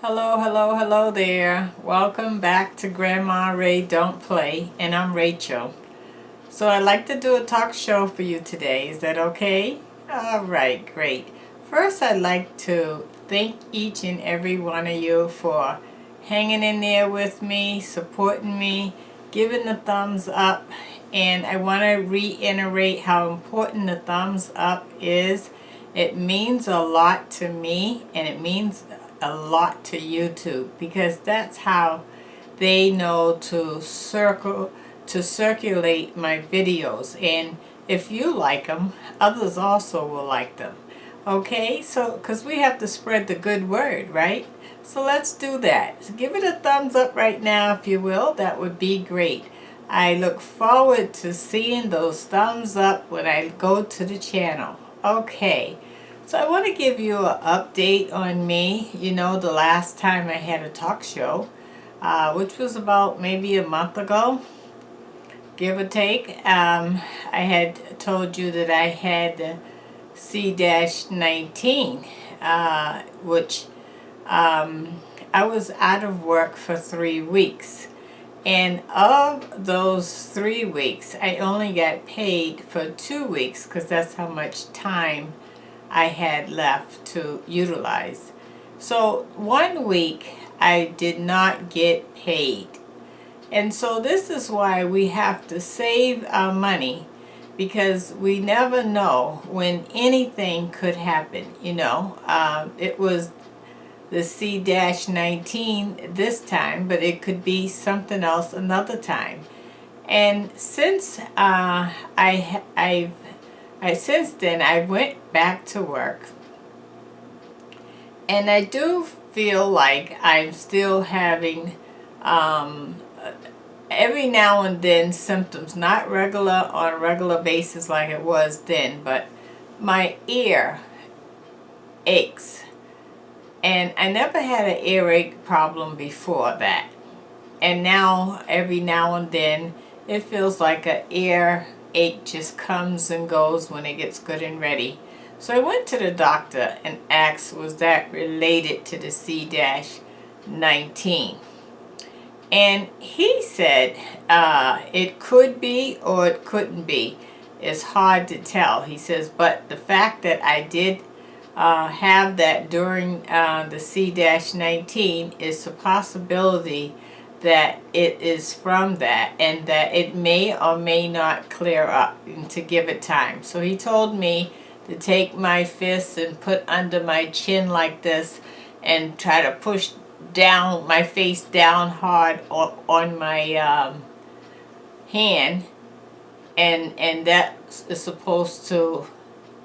Hello, hello, hello there. Welcome back to Grandma Ray Don't Play, and I'm Rachel. So I'd like to do a talk show for you today. Is that okay? All right, great. First, I'd like to thank each and every one of you for hanging in there with me, supporting me, giving the thumbs up, and I want to reiterate how important the thumbs up is. It means a lot to me, and it means a lot to YouTube, because that's how they know to circulate my videos, and if you like them, others also will like them. Okay, so because we have to spread the good word, right? So let's do that. So give it a thumbs up right now, if you will. That would be great. I look forward to seeing those thumbs up when I go to the channel. Okay, so I want to give you an update on me. You know, the last time I had a talk show, which was about maybe a month ago, give or take, I had told you that I had the C-19, which I was out of work for 3 weeks. And of those 3 weeks, I only got paid for 2 weeks because that's how much time I had left to utilize. So 1 week I did not get paid. And so this is why we have to save our money, because we never know when anything could happen. You know, it was the C-19 this time, but it could be something else another time. And since since then I went back to work, and I do feel like I'm still having every now and then symptoms, not regular on a regular basis like it was then, but my ear aches. And I never had an earache problem before that. And now, every now and then, it feels like an earache just comes and goes when it gets good and ready. So I went to the doctor and asked, was that related to the C-19? And he said it could be or it couldn't be. It's hard to tell. He says, but the fact that I did have that during the C-19 is a possibility that it is from that, and that it may or may not clear up, and to give it time. So he told me to take my fists and put under my chin like this and try to push down my face down hard on my hand, and that is supposed to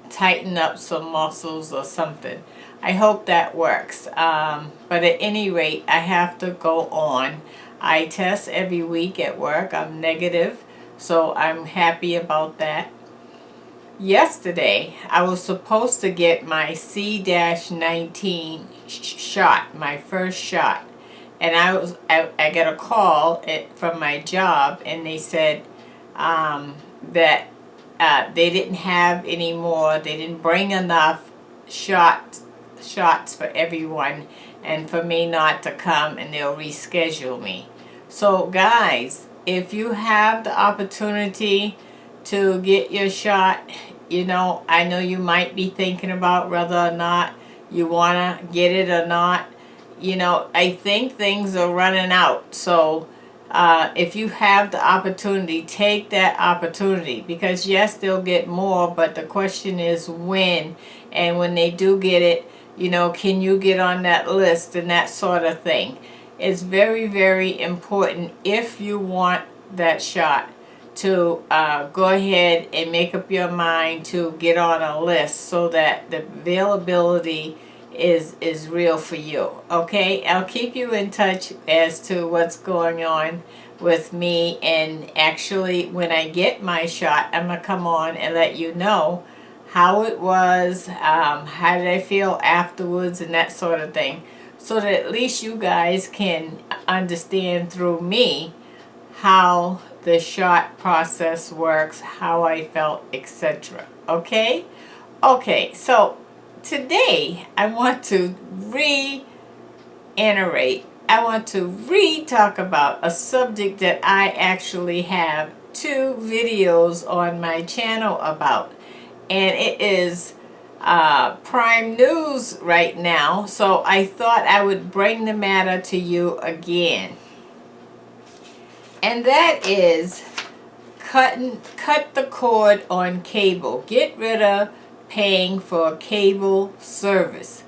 tighten up some muscles or something. I hope that works. But at any rate, I have to go on. I test every week at work. I'm negative, so I'm happy about that. Yesterday, I was supposed to get my C-19 shot, my first shot. And I got a call from my job, and they said that they didn't have any more. They didn't bring enough shots for everyone, and for me not to come, and they'll reschedule me. So guys, if you have the opportunity to get your shot, you know, I know you might be thinking about whether or not you want to get it or not. You know, I think things are running out. So if you have the opportunity, take that opportunity, because yes, they'll get more, but the question is when. And when they do get it, you know, can you get on that list and that sort of thing. It's very, very important, if you want that shot, to go ahead and make up your mind to get on a list so that the availability is real for you. Okay, I'll keep you in touch as to what's going on with me, and actually when I get my shot, I'm gonna come on and let you know how it was, how did I feel afterwards, and that sort of thing, so that at least you guys can understand through me how the shot process works, how I felt, etc. Okay? Okay, so today I want to reiterate, I want to re-talk about a subject that I actually have 2 videos on my channel about. And it is prime news right now. So I thought I would bring the matter to you again. And that is cut the cord on cable. Get rid of paying for cable service.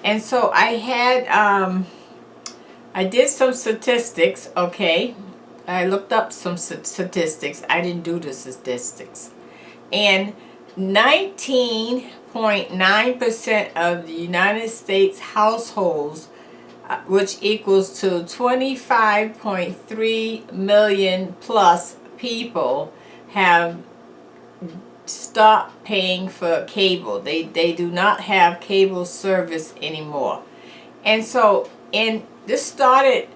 And so I did some statistics, okay? I looked up some statistics. I didn't do the statistics. And 19.9% of the United States households, which equals to 25.3 million plus people, have stopped paying for cable. They do not have cable service anymore. And so this started,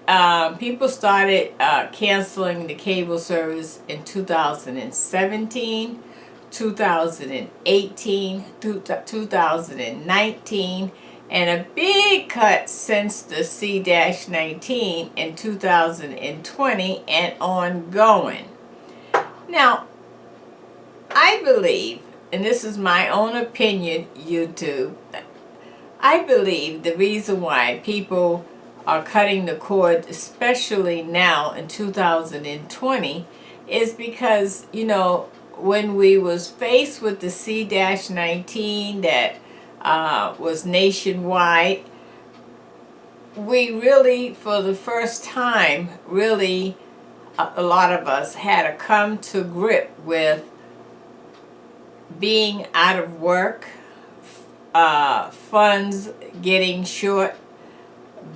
people started canceling the cable service in 2017, 2018, 2019, and a big cut since the C-19 in 2020 and ongoing. Now, I believe, and this is my own opinion, YouTube, I believe the reason why people are cutting the cord, especially now in 2020, is because, you know, when we was faced with the C-19 that was nationwide, we really, for the first time, really, a lot of us had to come to grip with being out of work, funds getting short,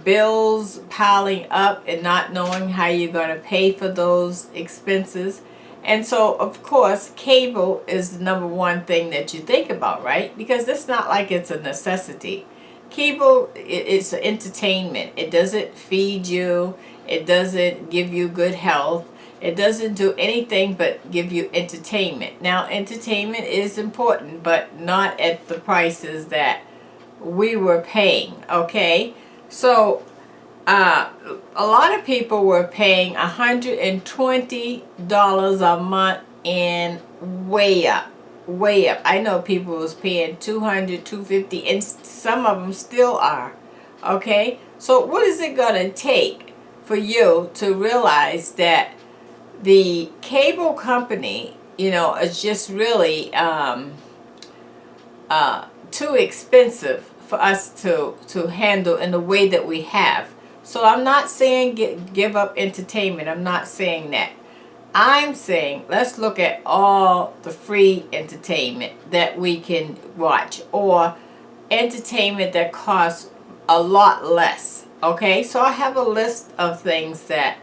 bills piling up and not knowing how you're going to pay for those expenses. And so, of course, cable is the number one thing that you think about, right? Because it's not like it's a necessity. Cable, it's entertainment. It doesn't feed you. It doesn't give you good health. It doesn't do anything but give you entertainment. Now, entertainment is important, but not at the prices that we were paying, okay? So, a lot of people were paying $120 a month and way up. I know people was paying $200, $250, and some of them still are, okay? So what is it going to take for you to realize that the cable company, you know, is just really too expensive for us to handle in the way that we have? So I'm not saying give up entertainment. I'm not saying that. I'm saying let's look at all the free entertainment that we can watch, or entertainment that costs a lot less. Okay, so I have a list of things that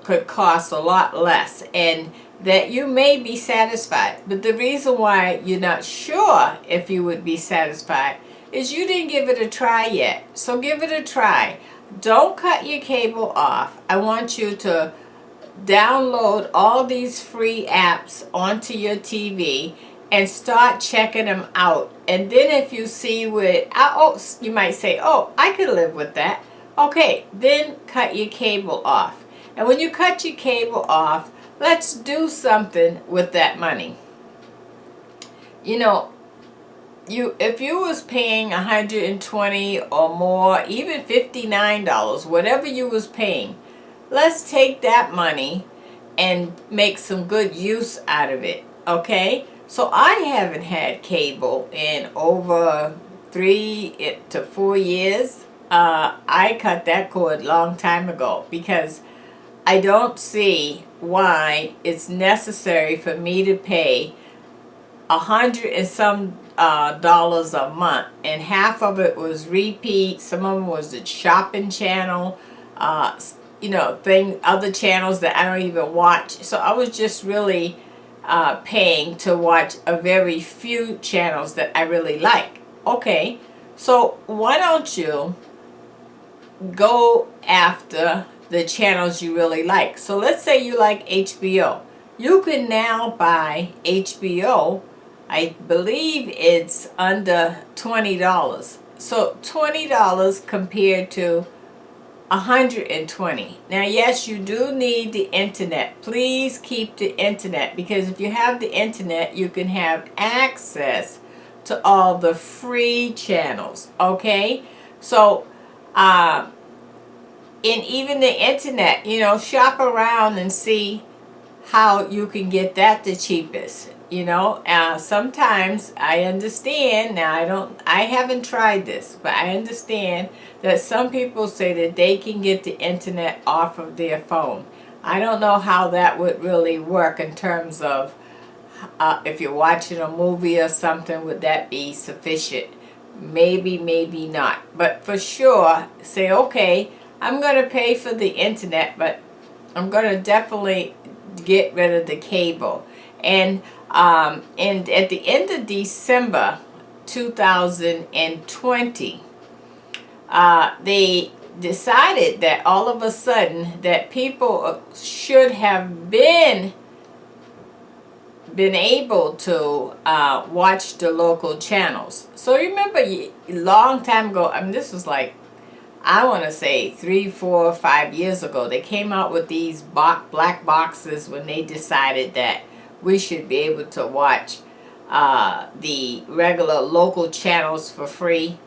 could cost a lot less and that you may be satisfied. But the reason why you're not sure if you would be satisfied is you didn't give it a try yet. So give it a try. Don't cut your cable off. I want you to download all these free apps onto your TV and start checking them out. And then if you see where, you might say, oh, I could live with that. Okay, then cut your cable off. And when you cut your cable off, let's do something with that money. You know, if you was paying $120 or more, even $59, whatever you was paying, let's take that money and make some good use out of it, okay? So I haven't had cable in over 3 to 4 years. I cut that cord a long time ago because I don't see why it's necessary for me to pay $100 and some dollars a month, and half of it was repeat. Some of them was the shopping channel, you know, other channels that I don't even watch. So I was just really paying to watch a very few channels that I really like. Okay, so why don't you go after the channels you really like? So let's say you like HBO. You can now buy HBO. I believe it's under $20. So $20 compared to $120. Now, yes, you do need the internet. Please keep the internet, because if you have the internet, you can have access to all the free channels. Okay, so in even the internet, you know, shop around and see how you can get that the cheapest. You know, sometimes I understand. Now, I haven't tried this, but I understand that some people say that they can get the internet off of their phone. I don't know how that would really work in terms of if you're watching a movie or something, would that be sufficient? Maybe, maybe not. But for sure, say, okay, I'm going to pay for the internet, but I'm going to definitely get rid of the cable. And at the end of December 2020, they decided that all of a sudden that people should have been able to watch the local channels. So remember, a long time ago, I mean, this was like, I want to say 3, 4, 5 years ago, they came out with these black boxes when they decided that we should be able to watch the regular local channels for free.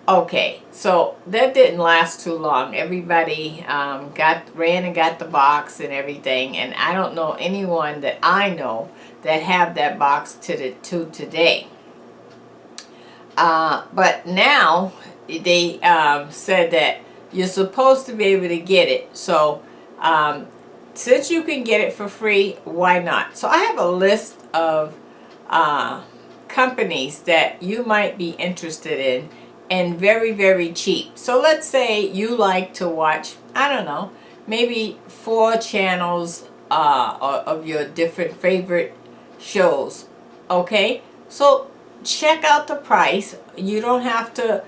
Okay, so that didn't last too long. Everybody ran and got the box and everything, and I don't know anyone that I know that have that box to today. But now they said that you're supposed to be able to get it. So since you can get it for free, why not? So I have a list of companies that you might be interested in, and very, very cheap. So let's say you like to watch, I don't know, maybe 4 channels of your different favorite shows. Okay, so check out the price. You don't have to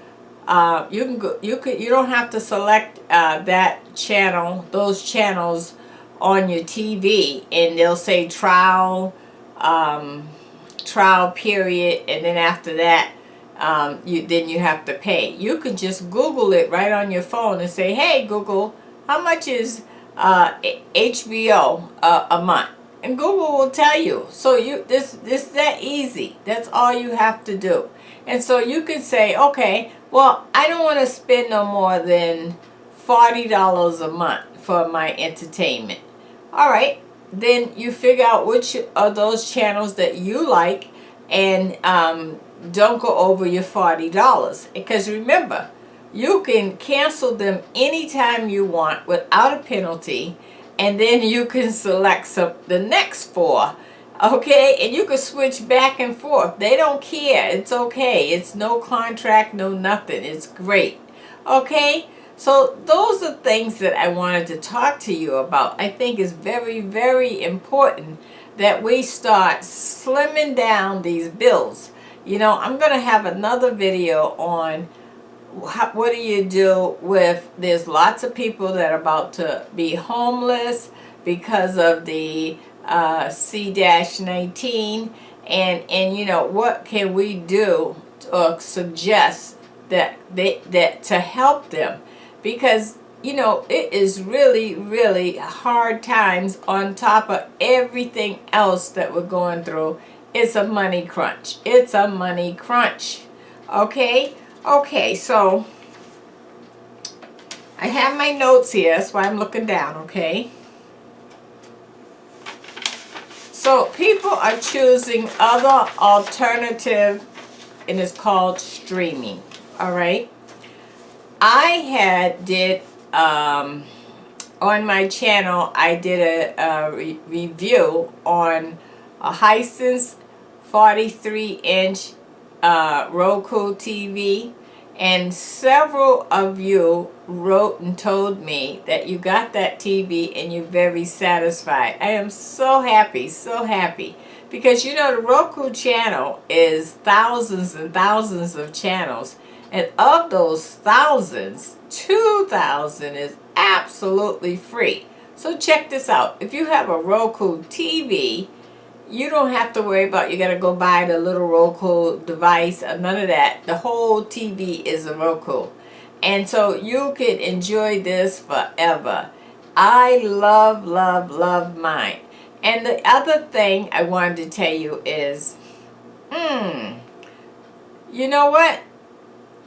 you don't have to select that channel, those channels on your TV, and they'll say trial period, and then after that then you have to pay. You can just Google it right on your phone and say, hey Google, how much is HBO a month? And Google will tell you. So this that easy. That's all you have to do. And so you can say, okay, well, I don't want to spend no more than $40 a month for my entertainment. All right, then you figure out which of those channels that you like, and don't go over your $40. Because remember, you can cancel them anytime you want without a penalty, and then you can select the next 4. Okay, and you can switch back and forth. They don't care. It's okay. It's no contract, no nothing. It's great. Okay, so those are things that I wanted to talk to you about. I think it's very, very important that we start slimming down these bills. You know, I'm going to have another video on what do you do with, there's lots of people that are about to be homeless because of the C-19, and you know, what can we do or suggest that to help them, because you know, it is really, really hard times on top of everything else that we're going through. It's a money crunch. It's a money crunch. Okay? Okay, so I have my notes here. That's why I'm looking down, okay? So people are choosing other alternative, and it's called streaming. All right? I did on my channel, I did a review on a Hisense 43-inch Roku TV, and several of you wrote and told me that you got that TV and you're very satisfied. I am so happy, because you know, the Roku channel is thousands and thousands of channels, and of those thousands, 2,000 is absolutely free. So check this out. If you have a Roku TV, you don't have to worry about, you got to go buy the little Roku device or none of that. The whole TV is a Roku. And so you can enjoy this forever. I love, love, love mine. And the other thing I wanted to tell you is, you know what?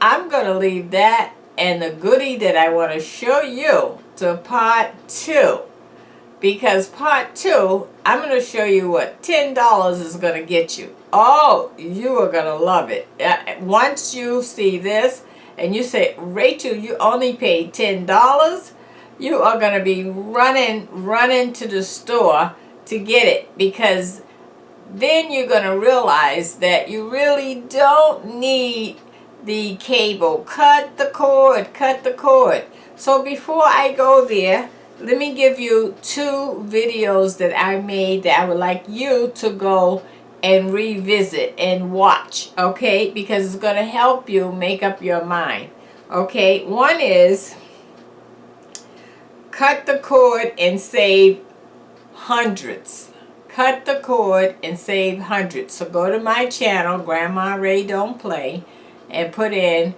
I'm going to leave that and the goodie that I want to show you to part 2. Because part 2, I'm going to show you what $10 is going to get you. Oh, you are going to love it. Once you see this and you say, Rachel, you only paid $10, you are going to be running to the store to get it. Because then you're going to realize that you really don't need the cable. Cut the cord, cut the cord. So before I go there, let me give you 2 videos that I made that I would like you to go and revisit and watch, okay? Because it's going to help you make up your mind, okay? One is cut the cord and save hundreds. Cut the cord and save hundreds. So go to my channel, Grandma Ray Don't Play, and put in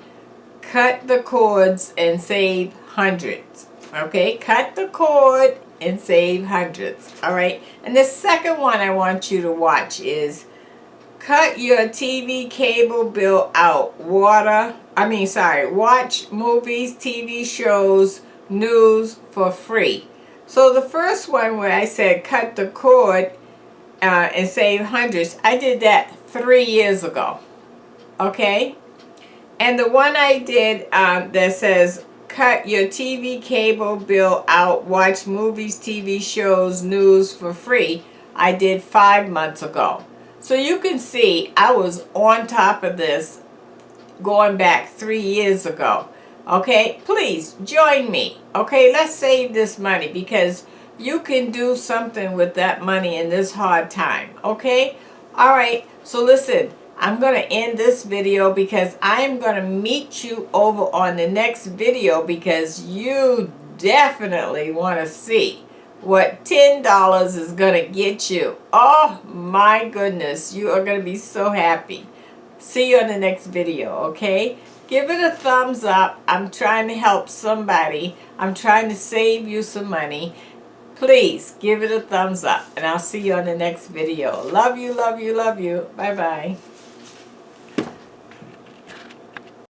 cut the cords and save hundreds. Okay, cut the cord and save hundreds. All right, and the second one I want you to watch is cut your TV cable bill out. Watch movies, TV shows, news for free. So the first one where I said cut the cord and save hundreds, I did that 3 years ago. Okay, and the one I did that says cut your TV cable bill out, watch movies, TV shows, news for free, I did 5 months ago. So you can see I was on top of this going back 3 years ago. Okay, please join me. Okay, let's save this money because you can do something with that money in this hard time. Okay, all right, so listen, I'm going to end this video because I'm going to meet you over on the next video because you definitely want to see what $10 is going to get you. Oh my goodness, you are going to be so happy. See you on the next video, okay? Give it a thumbs up. I'm trying to help somebody. I'm trying to save you some money. Please give it a thumbs up and I'll see you on the next video. Love you, love you, love you. Bye-bye.